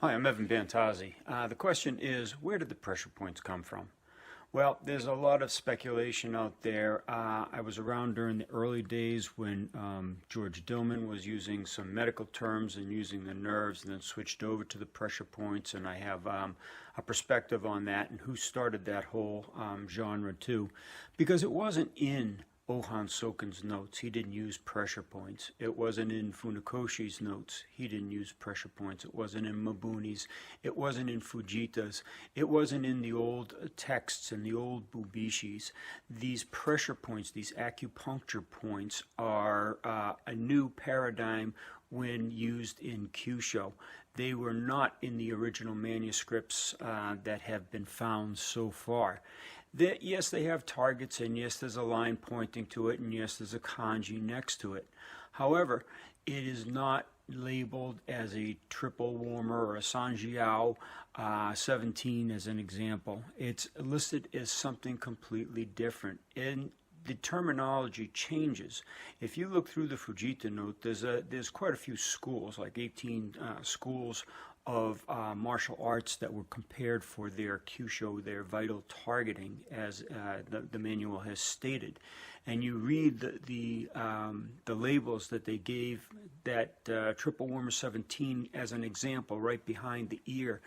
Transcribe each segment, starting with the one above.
Hi, I'm Evan Pantazi. The question is, where did the pressure points come from? Well, there's a lot of speculation out there. I was around during the early days when George Dillman was using some medical terms and using the nerves, and then switched over to the pressure points, and I have a perspective on that and who started that whole genre too, because it wasn't in Ohan Soken's notes. He didn't use pressure points. It wasn't in Funakoshi's notes. He didn't use pressure points. It wasn't in Mabuni's. It wasn't in Fujita's. It wasn't in the old texts and the old Bubishis. These pressure points, these acupuncture points, are a new paradigm when used in Kyusho. They were not in the original manuscripts that have been found so far. Yes, they have targets, and yes, there's a line pointing to it, and yes, there's a kanji next to it. However, it is not labeled as a triple warmer or a Sanjiao 17 as an example. It's listed as something completely different. And the terminology changes. If you look through the Fujita note, there's quite a few schools, like 18 schools of martial arts that were compared for their Kyusho, their vital targeting, as the manual has stated. And you read the labels that they gave that triple warmer 17 as an example right behind the ear.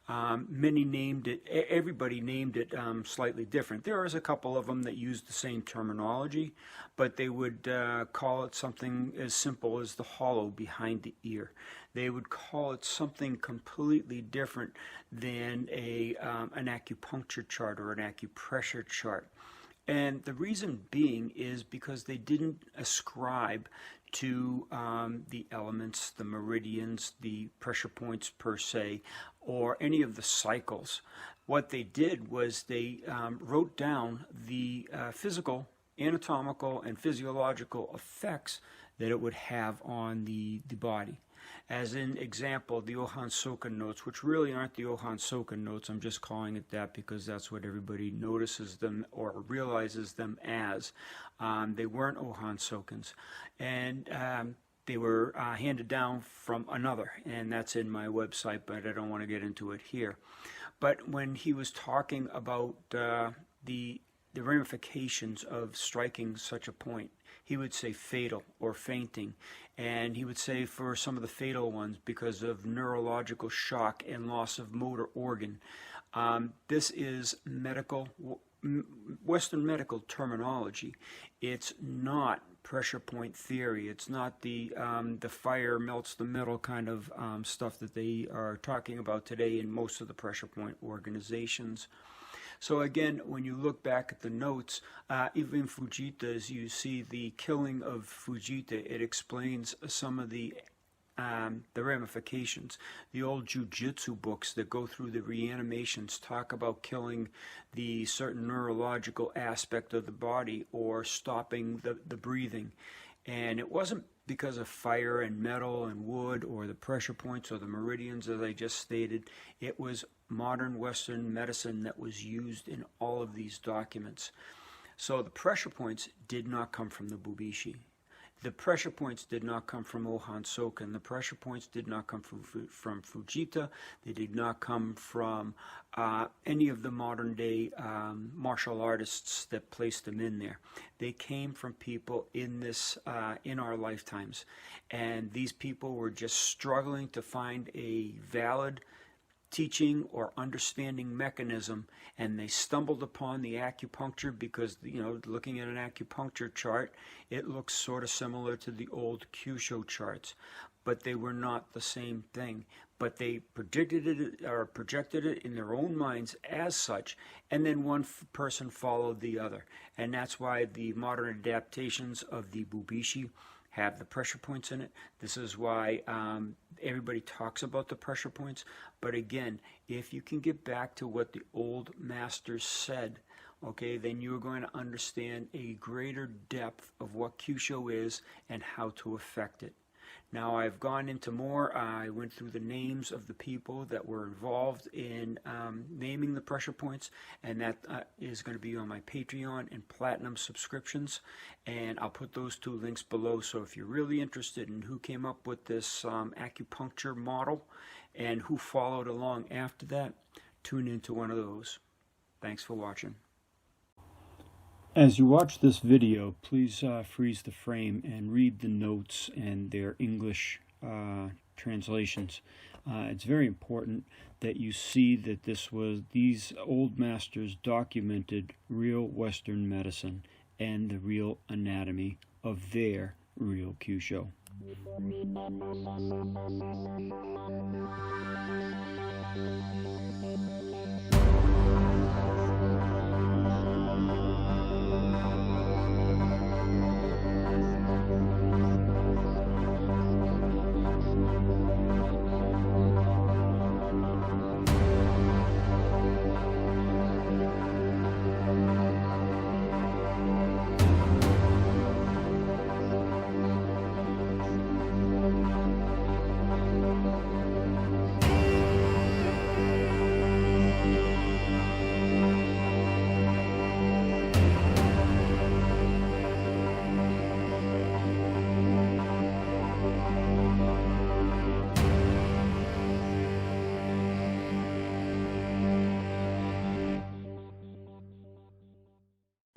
Many named it, everybody named it slightly different. There is a couple of them that use the same terminology, but they would call it something as simple as the hollow behind the ear. They would call it something completely different than an acupuncture chart or an acupressure chart. And the reason being is because they didn't ascribe to the elements, the meridians, the pressure points per se, or any of the cycles. What they did was they wrote down the physical, anatomical, and physiological effects that it would have on the body. As in example, the Ohan Soken notes, which really aren't the Ohan Soken notes, I'm just calling it that because that's what everybody notices them or realizes them as. They weren't Ohan Sokens, and they were handed down from another, and that's in my website, but I don't want to get into it here. But when he was talking about the ramifications of striking such a point, he would say fatal or fainting, and he would say for some of the fatal ones because of neurological shock and loss of motor organ. This is medical, Western medical terminology. It's not pressure point theory. It's not the fire melts the metal kind of stuff that they are talking about today in most of the pressure point organizations. So again, when you look back at the notes, even Fujita's, you see the killing of Fujita. It explains some of the ramifications. The old jujitsu books that go through the reanimations talk about killing the certain neurological aspect of the body or stopping the breathing. And it wasn't because of fire and metal and wood or the pressure points or the meridians, as I just stated. It was modern Western medicine that was used in all of these documents. So the pressure points did not come from the Bubishi. The pressure points did not come from Ohan Soken. The pressure points did not come from Fujita. They did not come from any of the modern day martial artists that placed them in there. They came from people in our lifetimes. And these people were just struggling to find a valid teaching or understanding mechanism, and they stumbled upon the acupuncture because, looking at an acupuncture chart, it looks sort of similar to the old Kyusho charts, but they were not the same thing. But they predicted it or projected it in their own minds as such, and then one person followed the other. And that's why the modern adaptations of the Bubishi have the pressure points in it. This is why everybody talks about the pressure points. But again, if you can get back to what the old masters said, okay, then you're going to understand a greater depth of what Kyusho is and how to affect it. Now, I've gone into more. I went through the names of the people that were involved in naming the pressure points, and that is going to be on my Patreon and Platinum subscriptions, and I'll put those two links below. So if you're really interested in who came up with this acupuncture model and who followed along after that, tune into one of those. Thanks for watching. As you watch this video, please freeze the frame and read the notes and their English translations. It's very important that you see that these old masters documented real Western medicine and the real anatomy of their real Kyusho.